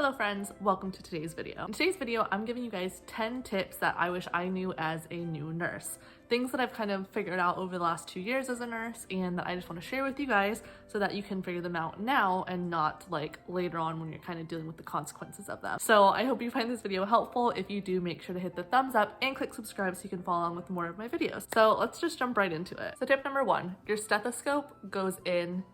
Hello friends, welcome to today's video. In today's video, I'm giving you guys 10 tips that I wish I knew as a new nurse. Things that I've kind of figured out over the last 2 years as a nurse and that I just want to share with you guys so that you can figure them out now and not like later on when you're kind of dealing with the consequences of them. So I hope you find this video helpful. If you do, make sure to hit the thumbs up and click subscribe so you can follow along with more of my videos. So let's just jump right into it. So tip number 1, your stethoscope goes in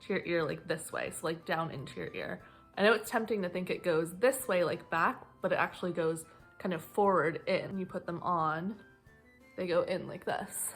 to your ear like this way, so like down into your ear. I know it's tempting to think it goes this way, like back, but it actually goes kind of forward in. When you put them on, they go in like this.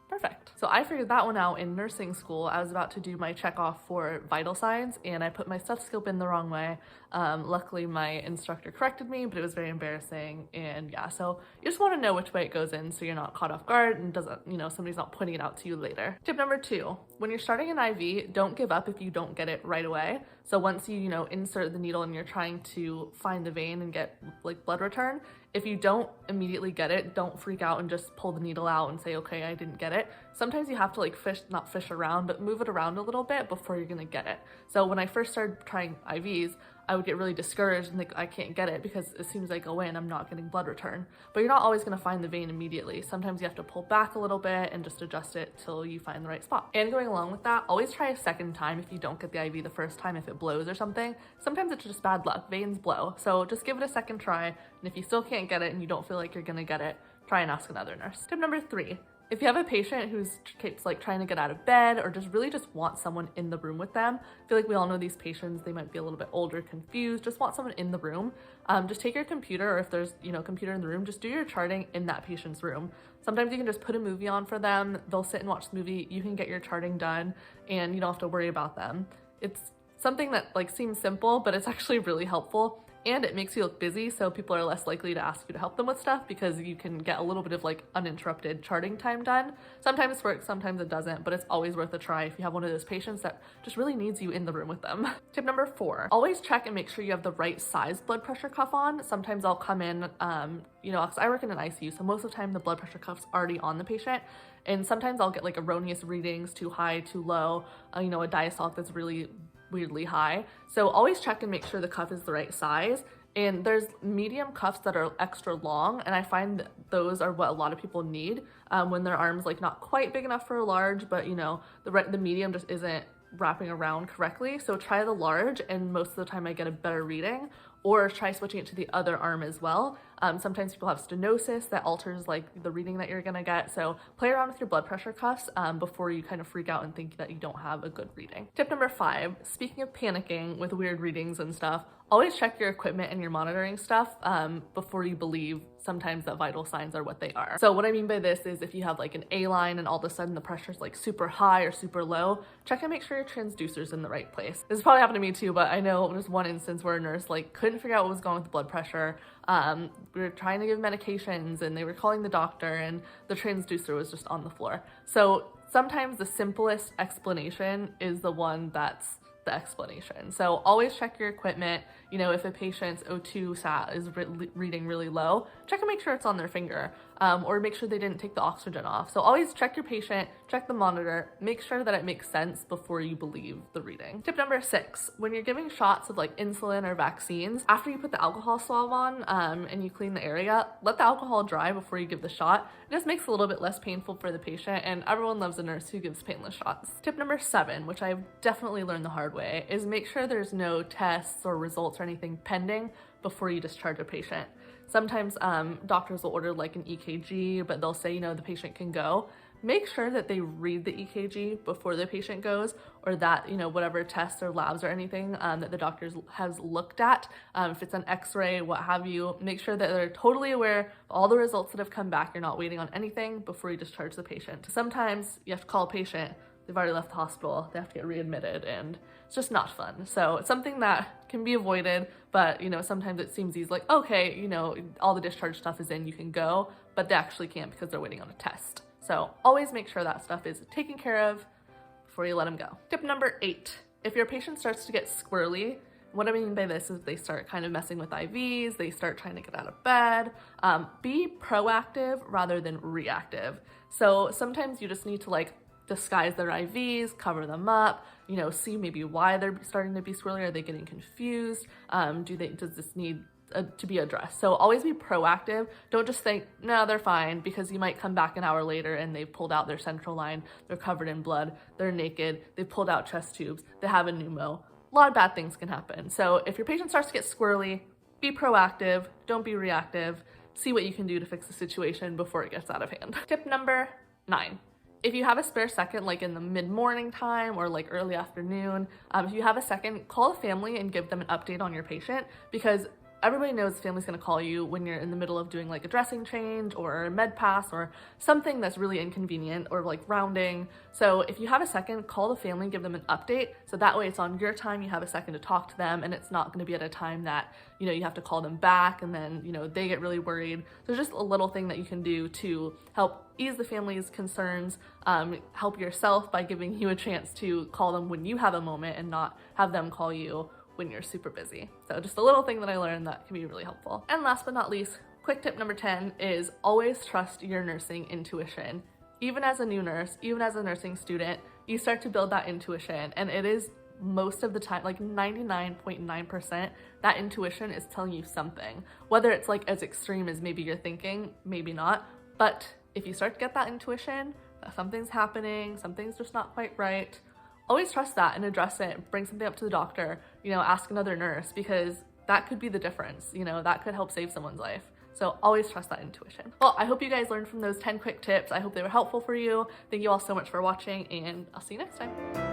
Perfect. So I figured that one out in nursing school. I was about to do my check off for vital signs and I put my stethoscope in the wrong way. Luckily my instructor corrected me, but it was very embarrassing. And yeah, so you just want to know which way it goes in so you're not caught off guard and doesn't, somebody's not pointing it out to you later. Tip number 2, when you're starting an IV, don't give up if you don't get it right away. So once you, insert the needle and you're trying to find the vein and get like blood return, if you don't immediately get it, don't freak out and just pull the needle out and say, okay, I didn't get it. Sometimes you have to like not fish around, but move it around a little bit before you're gonna get it. So when I first started trying IVs, I would get really discouraged and think I can't get it because as soon as I go in, I'm not getting blood return. But you're not always gonna find the vein immediately. Sometimes you have to pull back a little bit and just adjust it till you find the right spot. And going along with that, always try a second time if you don't get the IV the first time, if it blows or something. Sometimes it's just bad luck, veins blow. So just give it a second try. And if you still can't get it and you don't feel like you're gonna get it, try and ask another nurse. Tip number 3, if you have a patient who's like trying to get out of bed or just really wants someone in the room with them, I feel like we all know these patients, they might be a little bit older, confused, just want someone in the room. Just take your computer, or if there's, computer in the room, just do your charting in that patient's room. Sometimes you can just put a movie on for them, they'll sit and watch the movie, you can get your charting done and you don't have to worry about them. It's something that like seems simple, but it's actually really helpful. And it makes you look busy, so people are less likely to ask you to help them with stuff because you can get a little bit of like uninterrupted charting time done. Sometimes it works, sometimes it doesn't, but it's always worth a try if you have one of those patients that just really needs you in the room with them. Tip number 4, always check and make sure you have the right size blood pressure cuff on. Sometimes I'll come in, because I work in an ICU, so most of the time the blood pressure cuff's already on the patient. And sometimes I'll get like erroneous readings, too high, too low, a diastolic that's really weirdly high. So always check and make sure the cuff is the right size. And there's medium cuffs that are extra long, and I find that those are what a lot of people need when their arm's like not quite big enough for a large, but the medium just isn't wrapping around correctly. So try the large, and most of the time I get a better reading, or try switching it to the other arm as well. Sometimes people have stenosis that alters like the reading that you're gonna get. So play around with your blood pressure cuffs before you kind of freak out and think that you don't have a good reading. Tip number 5, speaking of panicking with weird readings and stuff, always check your equipment and your monitoring stuff before you believe sometimes that vital signs are what they are. So what I mean by this is if you have like an A line and all of a sudden the pressure's like super high or super low, check and make sure your transducer's in the right place. This has probably happened to me too, but I know there's one instance where a nurse like couldn't figure out what was going on with the blood pressure. We were trying to give medications and they were calling the doctor and the transducer was just on the floor. So sometimes the simplest explanation is the one that's the explanation. So always check your equipment. If a patient's O2 sat is reading really low, check and make sure it's on their finger, or make sure they didn't take the oxygen off. So always check your patient, check the monitor, make sure that it makes sense before you believe the reading. Tip number 6, when you're giving shots of like insulin or vaccines, after you put the alcohol swab on and you clean the area, let the alcohol dry before you give the shot. It just makes it a little bit less painful for the patient, and everyone loves a nurse who gives painless shots. Tip number 7, which I've definitely learned the hard way, is make sure there's no tests or results or anything pending before you discharge a patient. Sometimes doctors will order like an EKG, but they'll say, the patient can go. Make sure that they read the EKG before the patient goes, or that, whatever tests or labs or anything that the doctor has looked at, if it's an x-ray, what have you, make sure that they're totally aware of all the results that have come back. You're not waiting on anything before you discharge the patient. Sometimes you have to call a patient, they've already left the hospital, they have to get readmitted, and it's just not fun. So it's something that can be avoided, but sometimes it seems easy, like, okay, all the discharge stuff is in, you can go, but they actually can't because they're waiting on a test. So always make sure that stuff is taken care of before you let them go. Tip number 8, if your patient starts to get squirrely, what I mean by this is they start kind of messing with IVs, they start trying to get out of bed, be proactive rather than reactive. So sometimes you just need to like disguise their IVs, cover them up, you know, see maybe why they're starting to be swirly. Are they getting confused? Does this need to be addressed? So always be proactive. Don't just think, no, they're fine, because you might come back an hour later and they've pulled out their central line, they're covered in blood, they're naked, they pulled out chest tubes, they have a pneumo. A lot of bad things can happen. So if your patient starts to get squirrely, be proactive, don't be reactive, see what you can do to fix the situation before it gets out of hand. Tip number 9. If you have a spare second, like in the mid-morning time or like early afternoon, if you have a second, call the family and give them an update on your patient, because everybody knows the family's gonna call you when you're in the middle of doing like a dressing change or a med pass or something that's really inconvenient, or like rounding. So if you have a second, call the family, give them an update, so that way it's on your time, you have a second to talk to them, and it's not gonna be at a time that, you know, you have to call them back and then, you know, they get really worried. So just a little thing that you can do to help ease the family's concerns, help yourself by giving you a chance to call them when you have a moment and not have them call you when you're super busy. So just a little thing that I learned that can be really helpful. And last but not least, quick tip number 10 is always trust your nursing intuition. Even as a new nurse, even as a nursing student, you start to build that intuition, and it is most of the time, like 99.9%, that intuition is telling you something. Whether it's like as extreme as maybe you're thinking, maybe not, but if you start to get that intuition that something's happening, something's just not quite right, always trust that and address it. Bring something up to the doctor, you know, ask another nurse, because that could be the difference, you know, that could help save someone's life. So always trust that intuition. Well, I hope you guys learned from those 10 quick tips. I hope they were helpful for you. Thank you all so much for watching, and I'll see you next time.